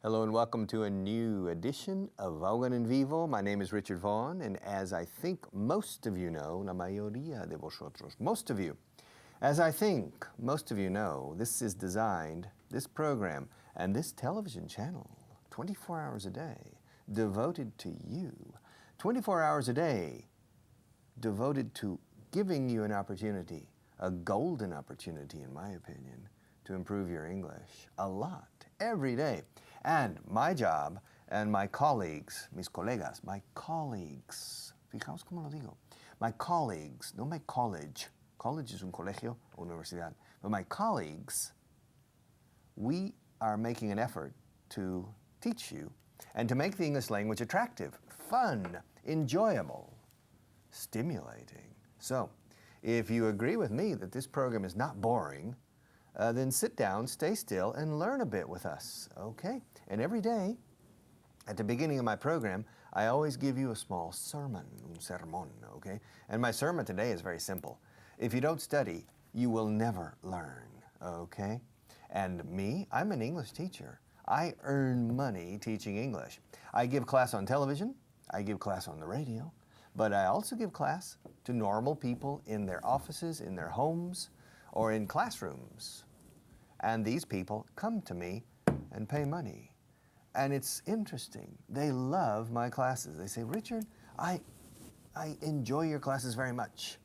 Hello and welcome to a new edition of Vaughan and Vivo. My name is Richard Vaughan, and as I think most of you know, la mayoría de vosotros, most of you, as I think most of you know, this is designed, this program, and this television channel, 24 hours a day, devoted to you. 24 hours a day, devoted to giving you an opportunity, a golden opportunity in my opinion, to improve your English a lot, every day. And my job and my colleagues, mis colegas, my colleagues, fijaos cómo lo digo, my colleagues, no my college, college es un colegio o universidad, but my colleagues, we are making an effort to teach you and to make the English language attractive, fun, enjoyable, stimulating. So, if you agree with me that this program is not boring, then sit down, stay still, and learn a bit with us, okay? And every day, at the beginning of my program, I always give you a small sermon, un sermón, okay? And my sermon today is very simple. If you don't study, you will never learn, okay? And me, I'm an English teacher. I earn money teaching English. I give class on television, I give class on the radio, but I also give class to normal people in their offices, in their homes, or in classrooms. And these people come to me and pay money. And it's interesting. They love my classes. They say, Richard, I enjoy your classes very much.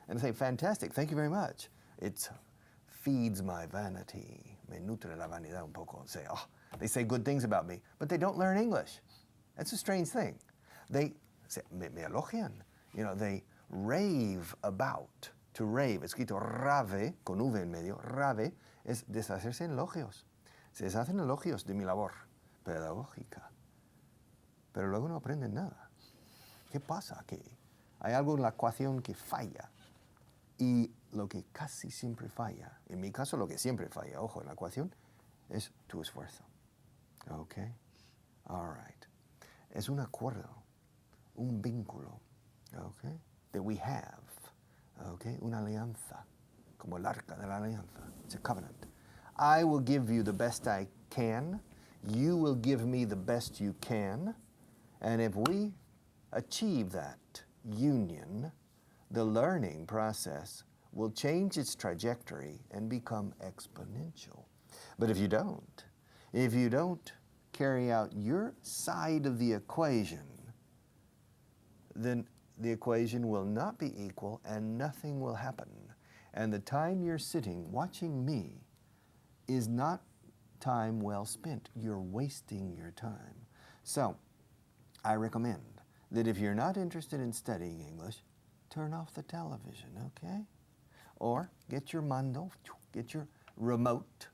And I say, fantastic, thank you very much. It feeds my vanity. Me nutre la vanidad un poco. They say good things about me, but they don't learn English. That's a strange thing. They say, me elogian. You know, they rave about. To rave, escrito rave, con V en medio, rave, es deshacerse en elogios. Se deshacen elogios de mi labor pedagógica. Pero luego no aprenden nada. ¿Qué pasa aquí? Hay algo en la ecuación que falla. Y lo que casi siempre falla, en mi caso lo que siempre falla, ojo, en la ecuación, es tu esfuerzo. ¿Ok? All right. Es un acuerdo, un vínculo, ¿ok? That we have. Okay, una alianza, como el arca de la alianza. It's a covenant. I will give you the best I can. You will give me the best you can. And if we achieve that union, the learning process will change its trajectory and become exponential. But if you don't carry out your side of the equation, then the equation will not be equal and nothing will happen. And the time you're sitting watching me is not time well spent. You're wasting your time. So, I recommend that if you're not interested in studying English, turn off the television, okay? Or get your mando, get your remote,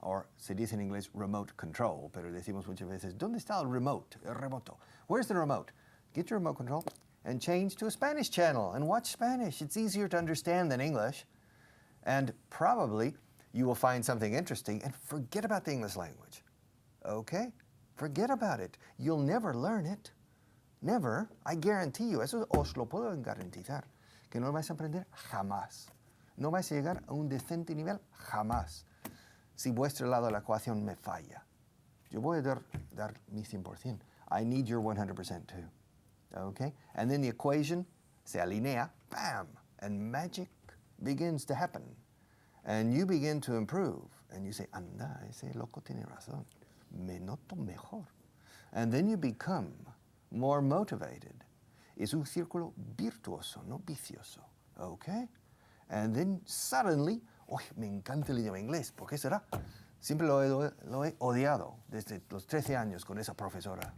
or se dice en inglés remote control, pero decimos muchas veces, ¿dónde está el remote? El remoto. Where's the remote? Get your remote control and change to a Spanish channel and watch Spanish. It's easier to understand than English. And probably you will find something interesting and forget about the English language. Okay? Forget about it. You'll never learn it. Never. I guarantee you. Eso os lo puedo garantizar. Que no lo vais a aprender jamás. No vais a llegar a un decente nivel jamás. Si vuestro lado de la ecuación me falla. Yo voy a dar mi 100%. I need your 100% too. Okay? And then the equation se alinea, bam, and magic begins to happen. And you begin to improve. And you say, anda, ese loco tiene razón. Me noto mejor. And then you become more motivated. Es un círculo virtuoso, no vicioso. Okay? And then suddenly, me encanta el idioma inglés. ¿Por qué será? Siempre lo he odiado desde los 13 años con esa profesora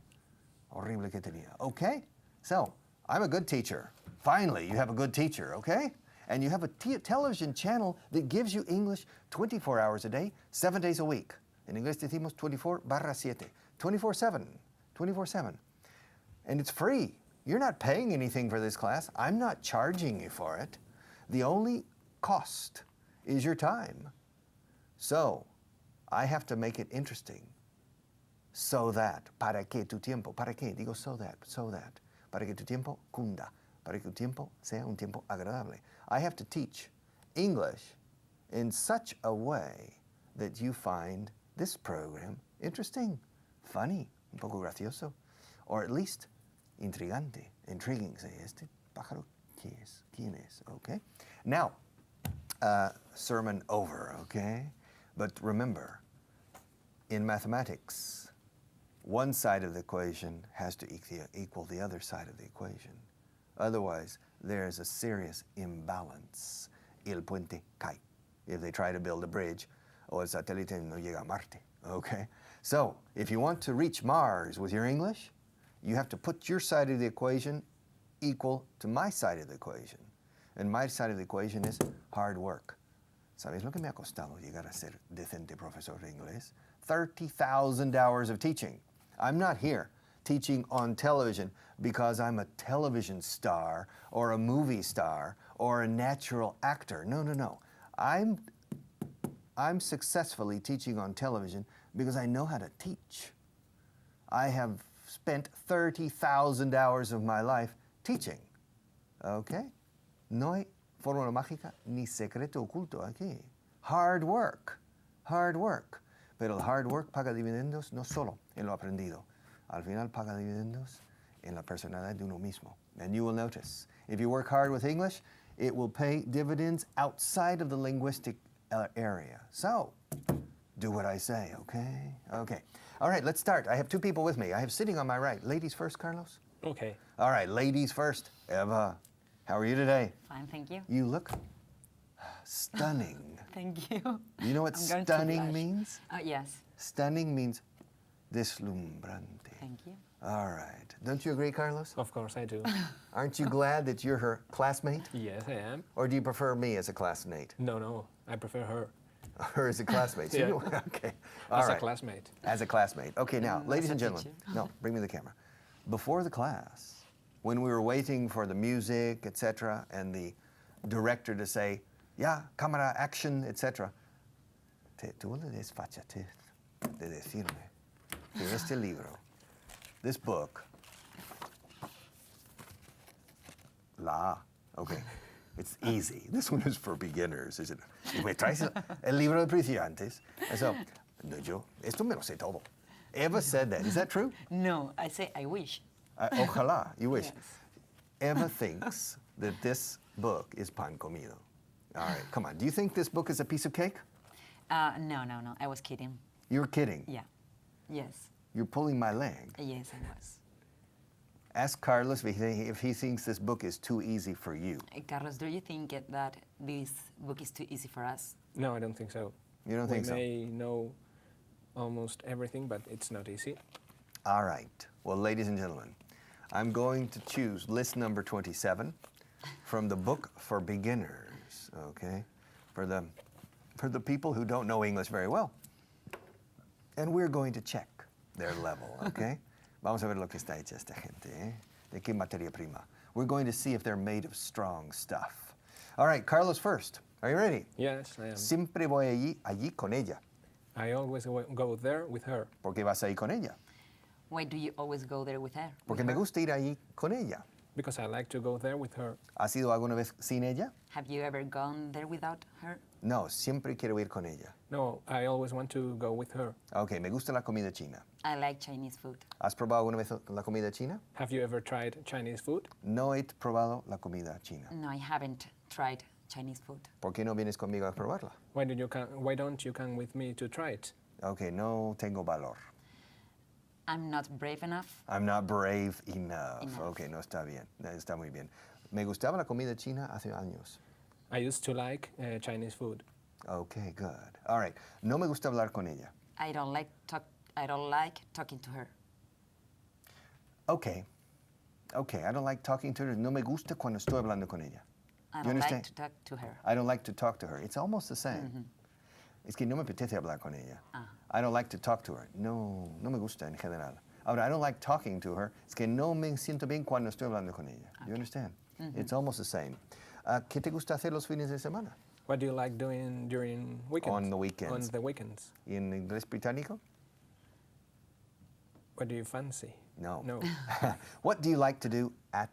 horrible que tenía. Okay? So, I'm a good teacher. Finally, you have a good teacher, okay? And you have a television channel that gives you English 24 hours a day, 7 days a week. En inglés decimos 24/7, 24/7, 24/7. And it's free. You're not paying anything for this class. I'm not charging you for it. The only cost is your time. So, I have to make it interesting. So that, para que tu tiempo, para que, digo so that, para que tu tiempo cunda, para que tu tiempo sea un tiempo agradable. I have to teach English in such a way that you find this program interesting, funny, un poco gracioso, or at least intrigante, intriguing. Say, este pájaro, ¿quién es? Okay. Now, sermon over, okay? But remember, in mathematics, one side of the equation has to equal the other side of the equation. Otherwise, there's a serious imbalance. El puente cae. If they try to build a bridge, o el satélite no llega a Marte, okay? So, if you want to reach Mars with your English, you have to put your side of the equation equal to my side of the equation. And my side of the equation is hard work. ¿Sabes lo que me ha costado llegar a ser decente profesor de inglés? 30,000 hours of teaching. I'm not here teaching on television because I'm a television star or a movie star or a natural actor. No, no, no. I'm successfully teaching on television because I know how to teach. I have spent 30,000 hours of my life teaching. Okay? No hay fórmula mágica ni secreto oculto aquí. Hard work. Hard work. Pero el hard work paga dividendos no solo en lo aprendido. Al final paga dividendos en la personalidad de uno mismo. And you will notice, if you work hard with English, it will pay dividends outside of the linguistic area. So, do what I say, okay? Okay. All right, let's start. I have two people with me. I have sitting on my right. Ladies first, Carlos? Okay. All right, ladies first. Eva, how are you today? Fine, thank you. You look stunning. Thank you. You know what I'm going to stunning blush. means? Yes. Stunning means deslumbrante. Thank you. All right. Don't you agree, Carlos? Of course I do. Aren't you glad that you're her classmate? Yes, I am. Or do you prefer me as a classmate? No, I prefer her. Her as a classmate? So Yeah. you- okay. All As right. a classmate. As a classmate. Okay, now, ladies as a and gentlemen. teacher. No, bring me the camera. Before the class, when we were waiting for the music, etc., and the director to say, yeah, cámara, action, etc., tuve la desfachatez de decirme que este libro, this book, okay, it's easy. This one is for beginners, isn't it? Y me traes el libro de principiantes. And so, no, yo, esto me lo sé todo. Eva said that. Is that true? No, I say I wish. Ojalá, you wish. Yes. Eva thinks that this book is pan comido. All right, come on. Do you think this book is a piece of cake? No. I was kidding. You're kidding. Yeah. Yes. You're pulling my leg. Yes, I was. Ask Carlos if he thinks this book is too easy for you. Carlos, do you think that this book is too easy for us? No, I don't think so. You don't think so? We may know almost everything, but it's not easy. All right. Well, ladies and gentlemen, I'm going to choose list number 27 from the book for beginners, okay? For the people who don't know English very well. And we're going to check their level, okay? Vamos a ver lo que está hecha esta gente, ¿eh? De qué materia prima. We're going to see if they're made of strong stuff. All right, Carlos first. Are you ready? Yes, I am. Siempre voy allí con ella. I always go there with her. ¿Por qué vas ahí con ella? Why do you always go there with her? Porque me gusta ir allí con ella. Because I like to go there with her. ¿Has ido alguna vez sin ella? Have you ever gone there without her? No, siempre quiero ir con ella. No, I always want to go with her. Ok, me gusta la comida china. I like Chinese food. ¿Has probado alguna vez la comida china? Have you ever tried Chinese food? No he probado la comida china. No, I haven't tried Chinese food. ¿Por qué no vienes conmigo a probarla? Why don't you come with me to try it? Ok, no tengo valor. I'm not brave enough. I'm not brave enough. Ok, no está bien. Está muy bien. Me gustaba la comida china hace años. I used to like Chinese food. Okay, good. All right. No me gusta hablar con ella. I don't like talking to her. Okay. Okay, I don't like talking to her. No me gusta cuando estoy hablando con ella. I You don't like understand? to talk to her. I don't like to talk to her. It's almost the same. Es que no me apetece hablar con ella. I don't like to talk to her. No me gusta en general. Ahora, I don't like talking to her. Es que no me siento bien cuando estoy hablando con ella. You understand? It's almost the same. ¿Qué te gusta hacer los fines de semana? What do you like doing during weekends? On the weekends. On the weekends. ¿Y en inglés británico? What do you fancy? No. No. What do you like to do at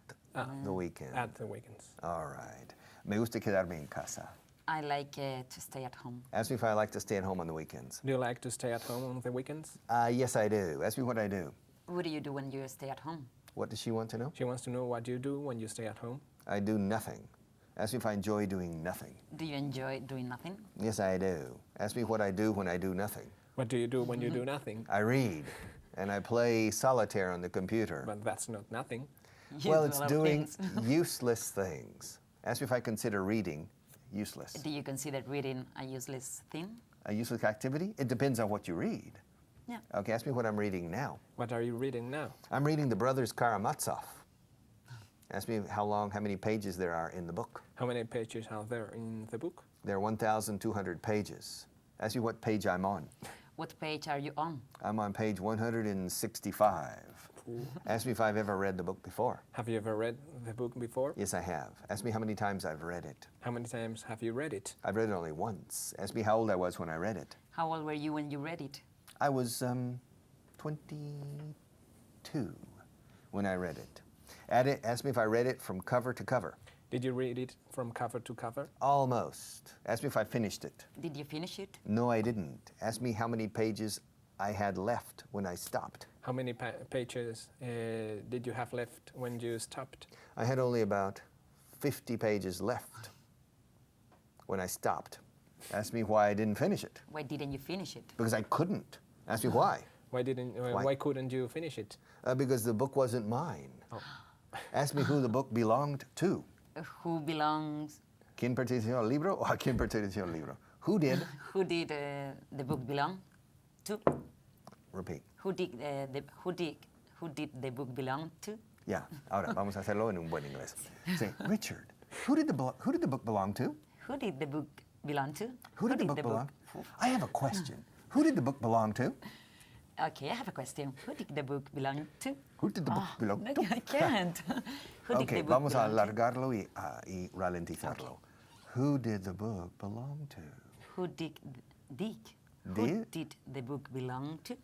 the weekend? At the weekends. All right. Me gusta quedarme en casa. I like to stay at home. Ask me if I like to stay at home on the weekends. Do you like to stay at home on the weekends? Yes, I do. Ask me what I do. What do you do when you stay at home? What does she want to know? She wants to know what you do when you stay at home. I do nothing. Ask me if I enjoy doing nothing. Do you enjoy doing nothing? Yes, I do. Ask me what I do when I do nothing. What do you do when you do nothing? I read, and I play solitaire on the computer. But that's not nothing. You Well, do a it's lot of doing things. useless things. Ask me if I consider reading useless. Do you consider reading a useless thing? A useless activity? It depends on what you read. Yeah. Okay, ask me what I'm reading now. What are you reading now? I'm reading the Brothers Karamazov. Ask me how many pages there are in the book. How many pages are there in the book? There are 1,200 pages. Ask me what page I'm on. What page are you on? I'm on page 165. Ask me if I've ever read the book before. Have you ever read the book before? Yes, I have. Ask me how many times I've read it. How many times have you read it? I've read it only once. Ask me how old I was when I read it. How old were you when you read it? I was 22 when I read it. Ask me if I read it from cover to cover. Did you read it from cover to cover? Almost. Ask me if I finished it. Did you finish it? No, I didn't. Ask me how many pages I had left when I stopped. How many pages did you have left when you stopped? I had only about 50 pages left when I stopped. Ask me why I didn't finish it. Why didn't you finish it? Because I couldn't. Ask me why. Why couldn't you finish it? Because the book wasn't mine. Oh. Ask me who the book belonged to. Who belongs? ¿Quién perteneció al libro o a quién perteneció el libro? Who did? Who did the book belong to? Repeat. Who did the book belong to? Yeah. Ahora vamos a hacerlo en un buen inglés. Sí. Richard, who did the book belong to? Who did the book belong to? Who did the book belong? I have a question. Who did the book belong to? Okay, I have a question. Who did the book belong to? Who did the book belong to? I can't. Who did Okay, the book vamos a belong to? alargarlo y ralentizarlo. Who did the book belong to? Who did Did? the book belong to?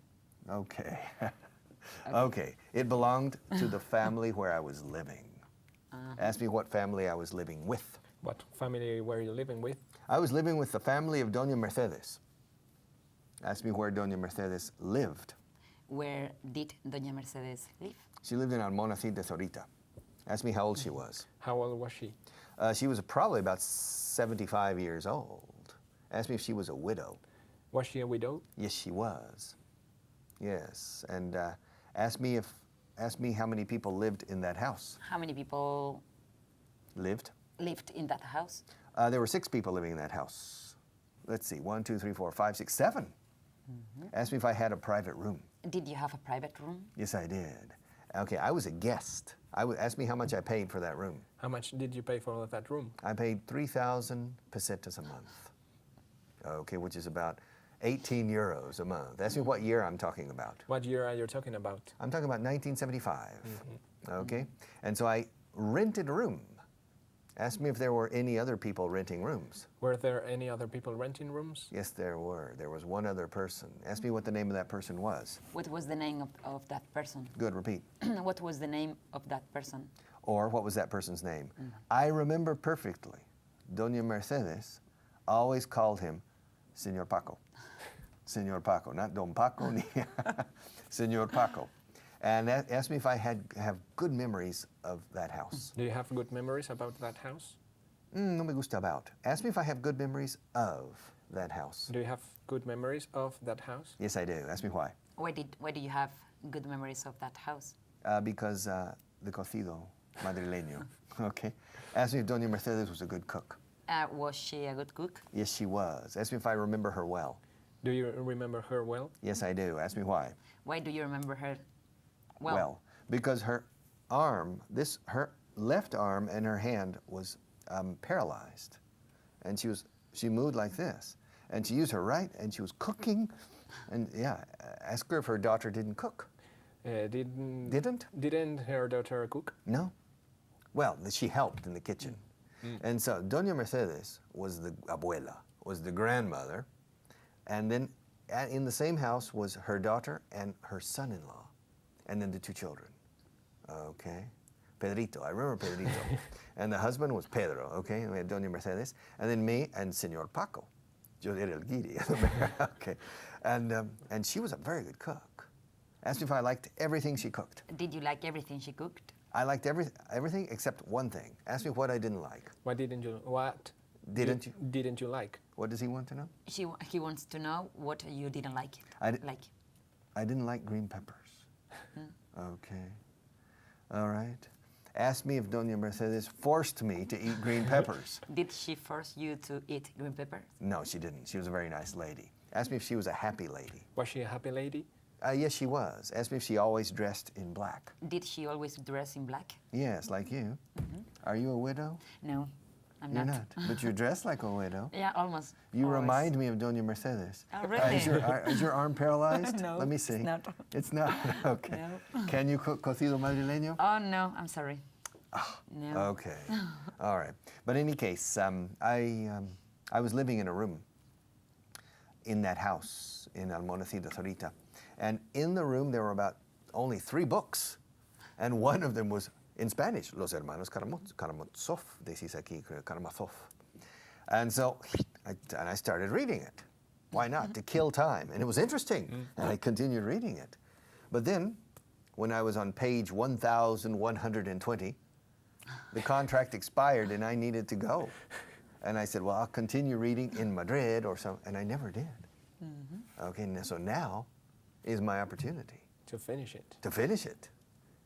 Okay. Okay. It belonged to the family where I was living. Ask me what family I was living with. What family were you living with? I was living with the family of Doña Mercedes. Ask me where Doña Mercedes lived. Where did Doña Mercedes live? She lived in Almonacid de Zorita. Ask me how old she was. How old was she? She was probably about 75 years old. Ask me if she was a widow. Was she a widow? Yes, she was. Yes, and ask me how many people lived in that house. How many people Lived? lived in that house? There were 6 people living in that house. Let's see, 1, 2, 3, 4, 5, 6, 7. Ask me if I had a private room. Did you have a private room? Yes, I did. Okay, I was a guest. Ask me how much I paid for that room. How much did you pay for that room? I paid 3,000 pesetas a month. Okay, which is about 18 euros a month. Ask me what year I'm talking about. What year are you talking about? I'm talking about 1975. Okay, and so I rented a room. Ask me if there were any other people renting rooms. Were there any other people renting rooms? Yes, there were. There was one other person. Ask me what the name of that person was. What was the name of that person? Good, repeat. What was the name of that person? Or what was that person's name? I remember perfectly. Doña Mercedes always called him Señor Paco. Señor Paco, not Don Paco, ni Señor Paco. And ask me if I have good memories of that house. Do you have good memories about that house? No me gusta about. Ask me if I have good memories of that house. Do you have good memories of that house? Yes, I do. Ask me why. Why do you have good memories of that house? Because the cocido madrileño. Okay. Ask me if Doña Mercedes was a good cook. Was she a good cook? Yes, she was. Ask me if I remember her well. Do you remember her well? Yes, I do. Ask me why. Why do you remember her well? Well, because her arm, her left arm and her hand was paralyzed, and she moved like this, and she used her right, and she was cooking, and yeah, ask her if her daughter didn't cook. Didn't her daughter cook? No. Well, she helped in the kitchen, and so Doña Mercedes was the abuela, was the grandmother, and then in the same house was her daughter and her son-in-law, and then the 2 children. Okay. Pedrito. I remember Pedrito. And the husband was Pedro, okay? And we had Doña Mercedes. And then me and Señor Paco. Yo era el guiri. Okay. And she was a very good cook. Asked me if I liked everything she cooked. Did you like everything she cooked? I liked everything except one thing. Asked me what I didn't like. What didn't you like? What does he want to know? He wants to know what you didn't like. I didn't like green peppers. Okay. All right. Asked me if Doña Mercedes forced me to eat green peppers. Did she force you to eat green peppers? No, she didn't. She was a very nice lady. Asked me if she was a happy lady. Was she a happy lady? Yes, she was. Asked me if she always dressed in black. Did she always dress in black? Yes, like you. Are you a widow? No, I'm You're not. not. But you're dressed like a widow. Yeah, almost. You always. remind me of Doña Mercedes. Oh, really? Is your arm paralyzed? No, Let me see. it's not. It's not? Okay. No. Can you cook cocido madrileño? Oh, no, I'm sorry. No. Okay. All right. But in any case, I was living in a room in that house in Almonacida, Zorita. And in the room, there were about only 3 books. And one of them was in Spanish, Los Hermanos Karamazov, decís aquí, Karamazov. And so I started reading it. Why not? To kill time. And it was interesting. And I continued reading it. But then, when I was on page 1120, the contract expired and I needed to go. And I said, well, I'll continue reading in Madrid or something. And I never did. Okay, so now is my opportunity. To finish it. To finish it.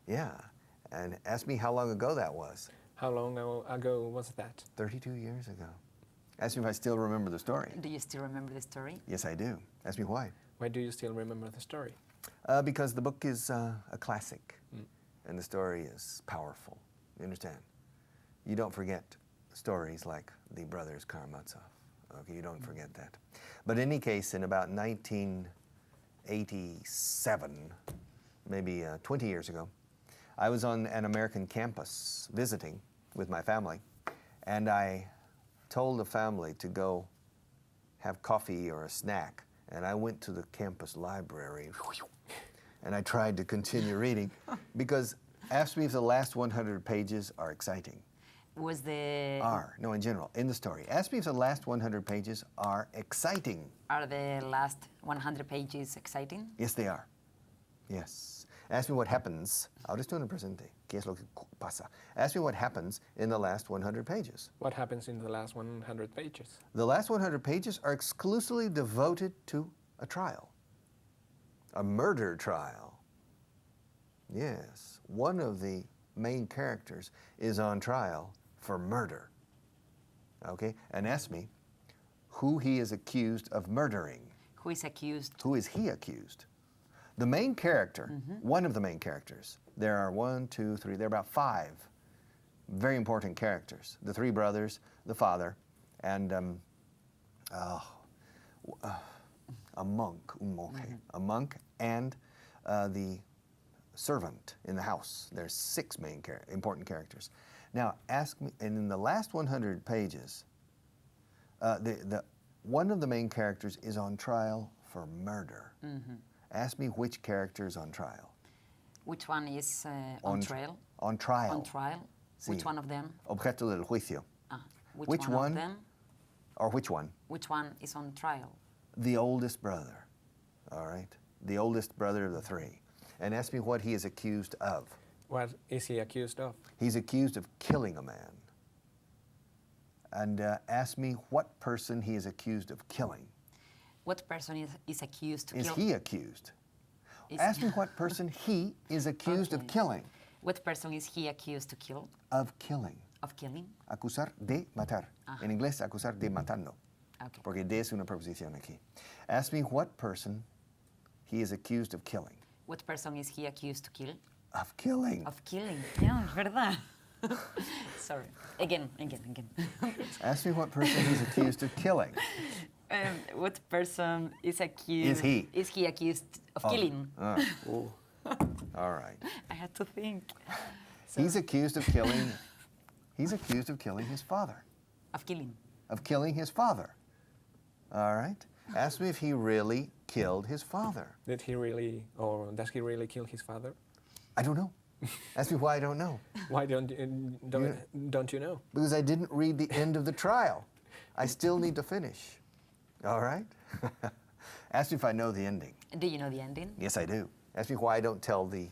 Yeah. And ask me how long ago that was. How long ago was that? 32 years ago. Ask me if I still remember the story. Do you still remember the story? Yes, I do. Ask me why. Why do you still remember the story? Because the book is a classic. And the story is powerful. You understand? You don't forget stories like the brothers Karamazov. Okay, you don't forget that. But in any case, in about 1987, maybe 20 years ago, I was on an American campus visiting with my family, and I told the family to go have coffee or a snack, and I went to the campus library, and I tried to continue reading, because ask me if the last 100 pages are exciting. Was the... No, in general, in the story. Ask me if the last 100 pages are exciting. Are the last 100 pages exciting? Yes, they are. Yes. Ask me what happens. Ahora estoy en el presente. ¿Qué es lo que pasa? Ask me what happens in the last 100 pages. What happens in the last 100 pages? The last 100 pages are exclusively devoted to a trial. A murder trial. Yes. One of the main characters is on trial for murder. Okay? And ask me who he is accused of murdering. Who is accused? Who is he accused? The main character, one of the main characters, there are 1, 2, 3, there are about 5 very important characters. The 3 brothers, the father, and a monk, a monk, and the servant in the house. There's 6 main important characters. Now, ask me, and in the last 100 pages, one of the main characters is on trial for murder. Ask me which character is on trial. Which one is on trial? On trial. On trial. Sí. Which one of them? Objeto del juicio. Which one of them? Or which one? Which one is on trial? The oldest brother. All right? The oldest brother of the 3. And ask me what he is accused of. What is he accused of? He's accused of killing a man. And ask me what person he is accused of killing. What person is accused to kill? Is he accused? Ask me what person he is accused of killing. What person is he accused to kill? Of killing. Of killing? Acusar de matar. En inglés, acusar de matando. Okay. Porque de es una preposición aquí. Ask me what person he is accused of killing. What person is he accused to kill? Of killing. Of killing. Yeah, es verdad. Sorry. Again. Ask me what person he's accused of killing. What person is accused? Is he? Is he accused of killing? All right. I had to think. He's accused of killing. He's accused of killing his father. Of killing. Of killing his father. All right. Ask me if he really killed his father. Did he really, or does he really kill his father? I don't know. Ask me why I don't know. Why don't you know? Because I didn't read the end of the trial. I still need to finish. All right? Ask me if I know the ending. Do you know the ending? Yes, I do. Ask me why I don't tell the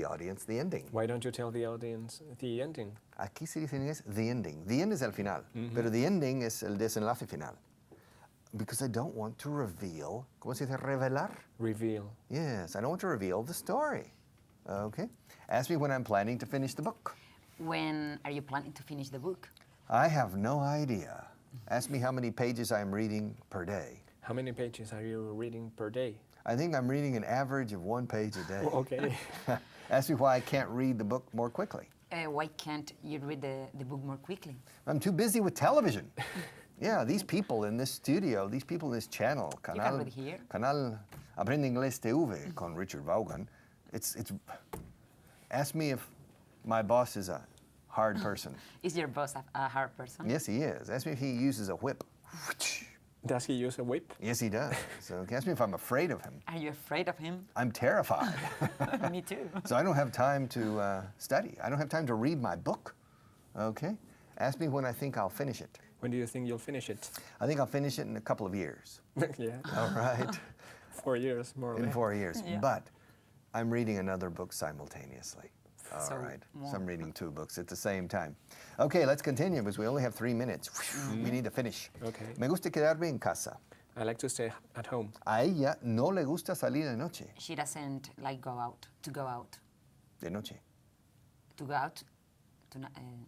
audience the ending. Why don't you tell the audience the ending? Aquí se dice en inglés the ending. The end es el final, pero the ending es el desenlace final. Because I don't want to reveal, ¿cómo se dice revelar? Reveal. Yes, I don't want to reveal the story. Okay? Ask me when I'm planning to finish the book. When are you planning to finish the book? I have no idea. Ask me how many pages I'm reading per day. How many pages are you reading per day? I think I'm reading an average of 1 page a day. Okay. Ask me why I can't read the book more quickly. Why can't you read the book more quickly? I'm too busy with television. Yeah, these people in this studio, these people in this channel, can read here. Canal Aprende Inglés TV con Richard Vaughan. It's. Ask me if my boss is a hard person. Is your boss a hard person? Yes, he is. Ask me if he uses a whip. Does he use a whip? Yes, he does. So ask me if I'm afraid of him. Are you afraid of him? I'm terrified. Me too. So I don't have time to study. I don't have time to read my book. Okay? Ask me when I think I'll finish it. When do you think you'll finish it? I think I'll finish it in a couple of years. Yeah. All right? 4 years, more or In less. 4 years. Yeah. But I'm reading another book simultaneously. All So right. more. So I'm reading 2 books at the same time. Okay, let's continue because we only have 3 minutes. We need to finish. Okay. Me gusta quedarme en casa. I like to stay at home. A ella no le gusta salir de noche. She doesn't like to go out De noche.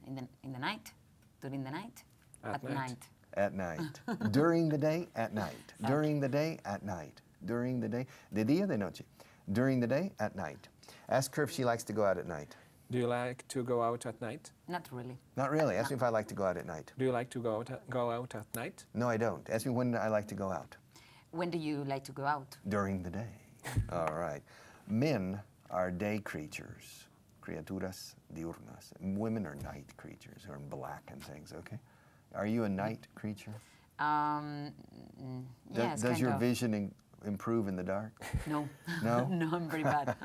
in the night, during the night, At night. At night. During the day, at night. During the day, at night. During the day. De día, de noche. During the day, at night. Ask her if she likes to go out at night. Do you like to go out at night? Not really. Not really. Ask me if I like to go out at night. Do you like to go out at night? No, I don't. Ask me when I like to go out. When do you like to go out? During the day. All right. Men are day creatures. Criaturas diurnas. Women are night creatures who are in black and things, okay? Are you a night creature? Yes, Does kind your of. vision improve in the dark? No. No? No, I'm very bad.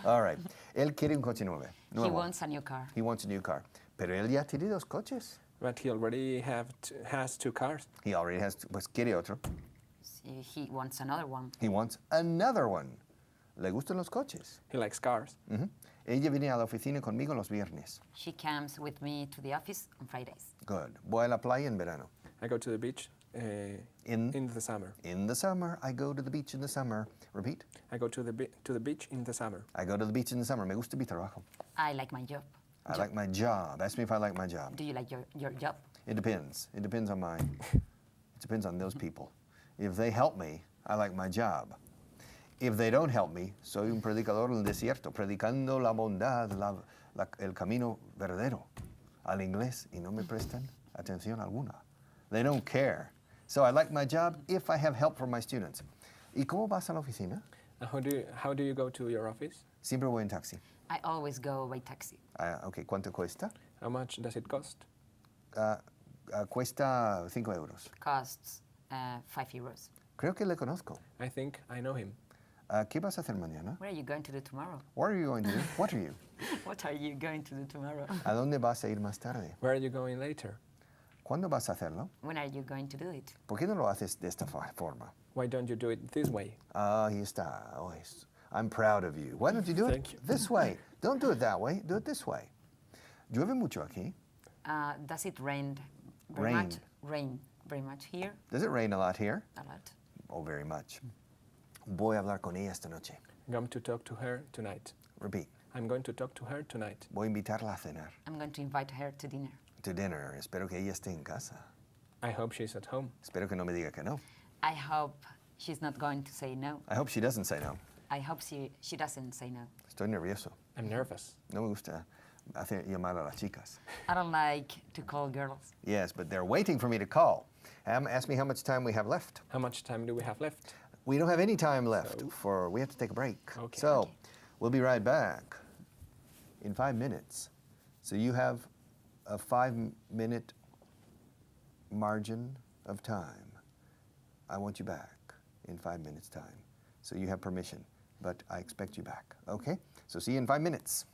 All right. Él quiere un coche nuevo. He wants a new car. He wants a new car. Pero él ya tiene 2 coches. But he already has 2 cars. He already has, pues quiere otro. He wants another one. He wants another one. Le gustan los coches. He likes cars. Ujú. Ella viene a la oficina conmigo los viernes. She comes with me to the office on Fridays. Good. Voy a la playa en verano. I go to the beach in the summer. In the summer, I go to the beach in the summer. Repeat. I go to the beach in the summer. I go to the beach in the summer. Me gusta mi trabajo. I like my job. I like my job. Ask me if I like my job. Do you like your job? It depends. It depends on it depends on those people. If they help me, I like my job. If they don't help me, soy un predicador en el desierto, predicando la bondad, el camino verdadero al inglés y no me prestan atención alguna. They don't care. So I like my job if I have help from my students. ¿Y cómo vas a la oficina? How do you go to your office? Siempre voy en taxi. I always go by taxi. Okay, ¿cuánto cuesta? How much does it cost? Cuesta 5 euros. Costs 5 euros. Creo que le conozco. I think I know him. ¿Qué vas a hacer mañana? What are you going to do tomorrow? What are you going to do? What are you? What are you going to do tomorrow? ¿A dónde vas a ir más tarde? Where are you going later? ¿Cuándo vas a hacerlo? When are you going to do it? ¿Por qué no lo haces de esta forma? Why don't you do it this way? Ahí está. Oh, I'm proud of you. Why don't you do it Thank you. this way? Don't do it that way. Do it this way. ¿Llueve mucho aquí? Does it rain very Rain. much? Rain very much here? Does it rain a lot here? A lot. Oh, very much. Voy a hablar con ella esta noche. I'm going to talk to her tonight. Repeat. I'm going to talk to her tonight. Voy a invitarla a cenar. I'm going to invite her to dinner. To dinner. Espero que ella esté en casa. I hope she's at home. Espero que no me diga que no. I hope she's not going to say no. I hope she doesn't say no. I hope she doesn't say no. Estoy nervioso. I'm nervous. No me gusta llamar a las chicas. I don't like to call girls. Yes, but they're waiting for me to call. Ask me how much time we have left. How much time do we have left? We don't have any time left So? we have to take a break. Okay. So Okay. we'll be right back in 5 minutes. So you have a 5-minute margin of time. I want you back in 5 minutes' time. So you have permission, but I expect you back, okay? So see you in 5 minutes.